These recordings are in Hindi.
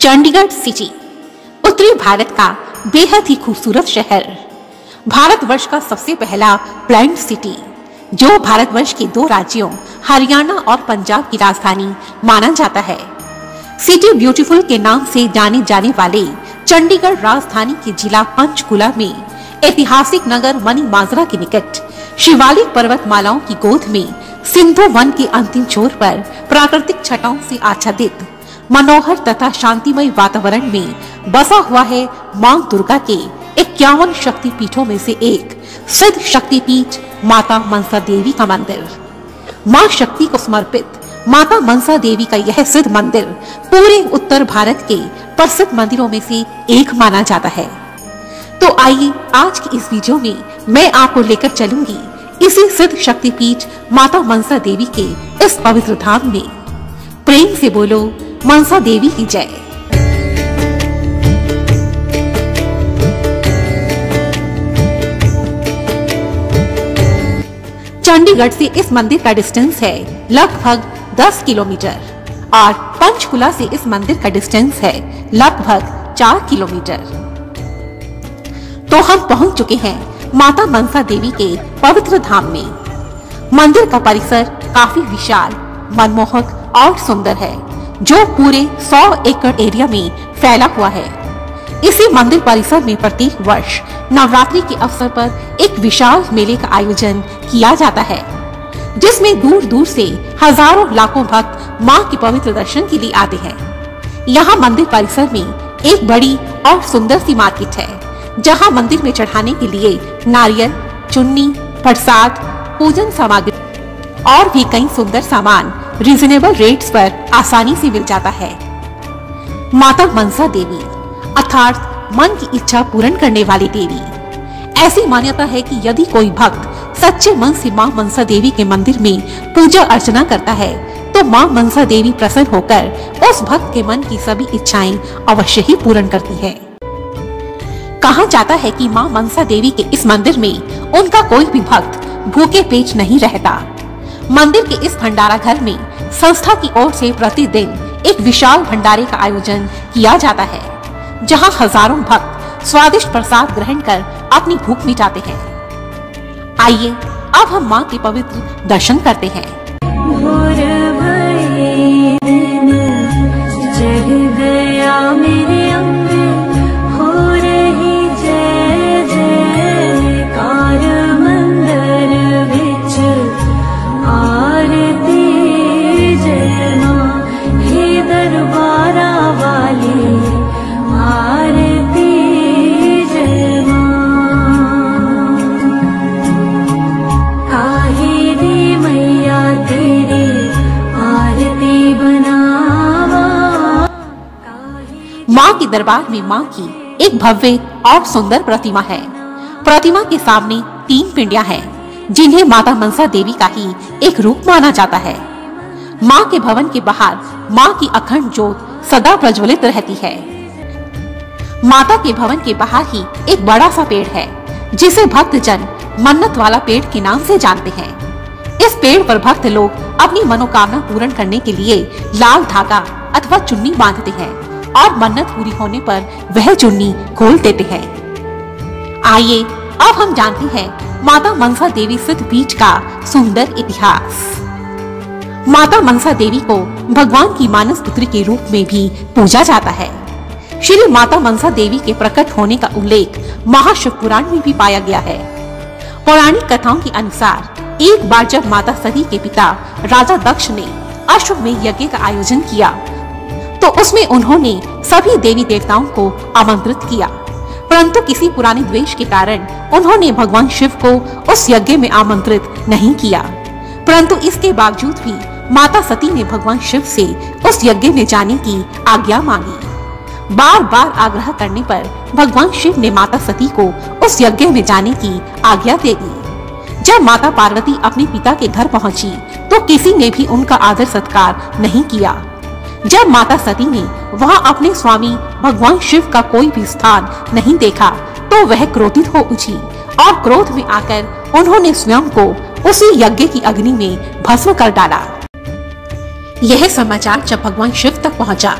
चंडीगढ़ सिटी उत्तरी भारत का बेहद ही खूबसूरत शहर, भारतवर्ष का सबसे पहला प्लान्ड सिटी, जो भारतवर्ष के दो राज्यों हरियाणा और पंजाब की राजधानी माना जाता है। सिटी ब्यूटीफुल के नाम से जाने जाने वाले चंडीगढ़ राजधानी के जिला पंचकुला में ऐतिहासिक नगर मनी माजरा के निकट शिवालिक पर्वतमालाओं की गोद में सिंधु वन के अंतिम छोर पर प्राकृतिक छटाओं से आच्छादित मनोहर तथा शांतिमय वातावरण में बसा हुआ है मां दुर्गा के 51 शक्तिपीठों में से एक सिद्ध शक्तिपीठ माता मनसा देवी का मंदिर। मां शक्ति को समर्पित माता मनसा देवी का यह सिद्ध मंदिर पूरे उत्तर भारत के प्रसिद्ध मंदिरों में से एक माना जाता है। तो आइए आज की इस वीडियो में मैं आपको लेकर चलूंगी इसी सिद्ध शक्तिपीठ माता मनसा देवी के इस पवित्र धाम में। प्रेम से बोलो मनसा देवी की जय। चंडीगढ़ से इस मंदिर का डिस्टेंस है लगभग 10 किलोमीटर और पंचकुला से इस मंदिर का डिस्टेंस है लगभग 4 किलोमीटर। तो हम पहुंच चुके हैं माता मनसा देवी के पवित्र धाम में। मंदिर का परिसर काफी विशाल, मनमोहक और सुंदर है, जो पूरे 100 एकड़ एरिया में फैला हुआ है। इसी मंदिर परिसर में प्रत्येक वर्ष नवरात्रि के अवसर पर एक विशाल मेले का आयोजन किया जाता है, जिसमें दूर दूर से हजारों लाखों भक्त मां के पवित्र दर्शन के लिए आते हैं। यहाँ मंदिर परिसर में एक बड़ी और सुंदर सी मार्केट है, जहाँ मंदिर में चढ़ाने के लिए नारियल, चुन्नी, प्रसाद, पूजन सामग्री और भी कई सुंदर सामान रीजनेबल रेट्स पर आसानी से मिल जाता है। माता मनसा देवी अर्थात मन की इच्छा पूर्ण करने वाली देवी। ऐसी मान्यता है कि यदि कोई भक्त सच्चे मन से मां मनसा देवी के मंदिर में पूजा अर्चना करता है, तो मां मनसा देवी प्रसन्न होकर उस भक्त के मन की सभी इच्छाएं अवश्य ही पूर्ण करती है। कहा जाता है कि मां मनसा देवी के इस मंदिर में उनका कोई भी भक्त भूखे पेट नहीं रहता। मंदिर के इस भंडारा घर में संस्था की ओर से प्रतिदिन एक विशाल भंडारे का आयोजन किया जाता है, जहां हजारों भक्त स्वादिष्ट प्रसाद ग्रहण कर अपनी भूख मिटाते हैं। आइए अब हम मां के पवित्र दर्शन करते हैं। मां के दरबार में मां की एक भव्य और सुंदर प्रतिमा है। प्रतिमा के सामने 3 पिंडियां हैं, जिन्हें माता मनसा देवी का ही एक रूप माना जाता है। मां के भवन के बाहर मां की अखंड ज्योत सदा प्रज्वलित रहती है। माता के भवन के बाहर ही एक बड़ा सा पेड़ है, जिसे भक्तजन मन्नत वाला पेड़ के नाम से जानते हैं। इस पेड़ पर भक्त लोग अपनी मनोकामना पूर्ण करने के लिए लाल धागा अथवा चुन्नी बांधते हैं और मन्नत पूरी होने पर वह चुन्नी खोल देते हैं। आइए अब हम जानते हैं माता मनसा देवी सिद्ध पीठ का सुंदर इतिहास। माता मनसा देवी को भगवान की मानस पुत्री के रूप में भी पूजा जाता है। श्री माता मनसा देवी के प्रकट होने का उल्लेख महाशिव पुराण में भी पाया गया है। पौराणिक कथाओं के अनुसार एक बार जब माता सती के पिता राजा दक्ष ने अश्वमेध यज्ञ का आयोजन किया, तो उसमें उन्होंने सभी देवी देवताओं को आमंत्रित किया, परंतु किसी पुराने द्वेष के कारण उन्होंने भगवान शिव को उस यज्ञ में आमंत्रित नहीं किया। परंतु इसके बावजूद भी माता सती ने भगवान शिव से उस यज्ञ में जाने की आज्ञा मांगी। बार बार आग्रह करने पर भगवान शिव ने माता सती को उस यज्ञ में जाने की आज्ञा दे दी। जब माता पार्वती अपने पिता के घर पहुंची, तो किसी ने भी उनका आदर सत्कार नहीं किया। जब माता सती ने वहां अपने स्वामी भगवान शिव का कोई भी स्थान नहीं देखा, तो वह क्रोधित हो उठी और क्रोध में आकर उन्होंने स्वयं को उसी यज्ञ की अग्नि में भस्म कर डाला। यह समाचार जब भगवान शिव तक पहुंचा,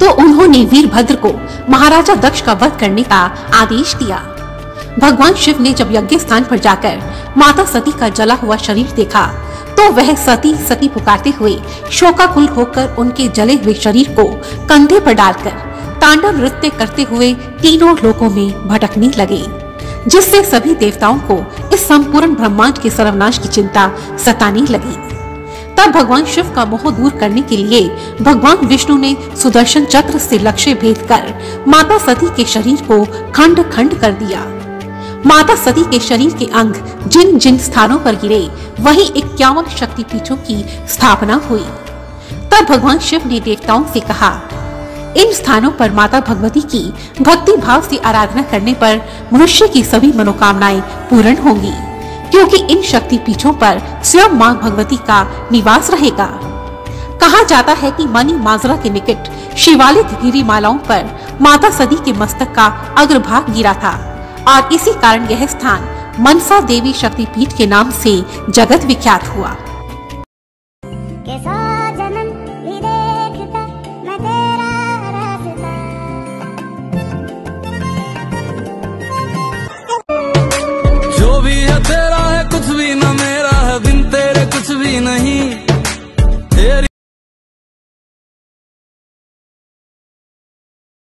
तो उन्होंने वीरभद्र को महाराजा दक्ष का वध करने का आदेश दिया। भगवान शिव ने जब यज्ञ स्थान पर जाकर माता सती का जला हुआ शरीर देखा तो वह सती सती पुकारते हुए शोकाकुल होकर उनके जले हुए शरीर को कंधे पर डालकर तांडव नृत्य करते हुए तीनों लोकों में भटकने लगे, जिससे सभी देवताओं को इस संपूर्ण ब्रह्मांड के सर्वनाश की चिंता सताने लगी। तब भगवान शिव का मोह दूर करने के लिए भगवान विष्णु ने सुदर्शन चक्र से लक्ष्य भेद कर माता सती के शरीर को खंड खंड कर दिया। माता सती के शरीर के अंग जिन जिन स्थानों पर गिरे वहीं 51 शक्तिपीठों की स्थापना हुई। तब भगवान शिव ने देवताओं से कहा, इन स्थानों पर माता भगवती की भक्ति भाव से आराधना करने पर मनुष्य की सभी मनोकामनाएं पूर्ण होंगी, क्योंकि इन शक्तिपीठों पर स्वयं मां भगवती का निवास रहेगा। कहा जाता है कि मणि माजरा के निकट शिवालिक गिरिमालाओं पर माता सती के मस्तक का अग्रभाग गिरा था और इसी कारण यह स्थान मनसा देवी शक्तिपीठ के नाम से जगत विख्यात हुआ।